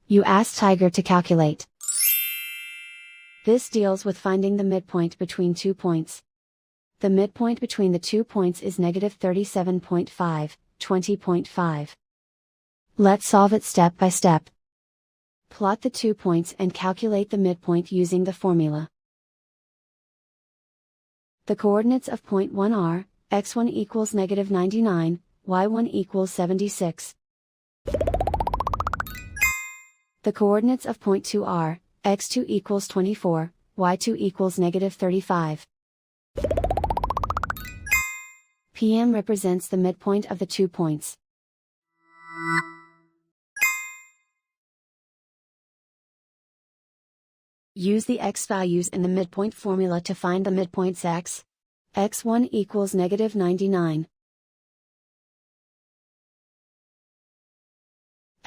You ask Tiger to calculate. This deals with finding the midpoint between 2 points. The midpoint between the 2 points is negative 37.5, 20.5. Let's solve it step by step. Plot the 2 points and calculate the midpoint using the formula. The coordinates of point 1 are, x1 equals negative 99, y1 equals 76. The coordinates of point 2 are, x2 equals 24, y2 equals negative 35. PM represents the midpoint of the 2 points. Use the x values in the midpoint formula to find the midpoints x. x1 equals negative 99.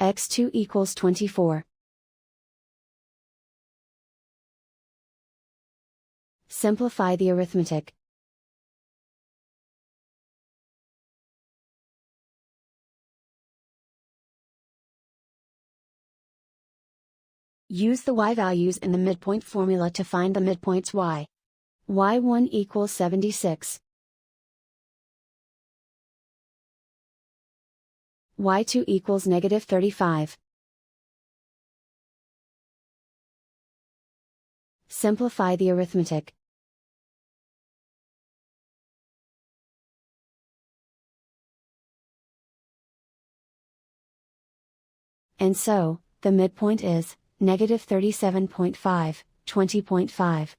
x2 equals 24. Simplify the arithmetic. Use the y values in the midpoint formula to find the midpoints y. y1 equals 76. y2 equals negative 35. Simplify the arithmetic. And so, the midpoint is negative 37.5, 20.5.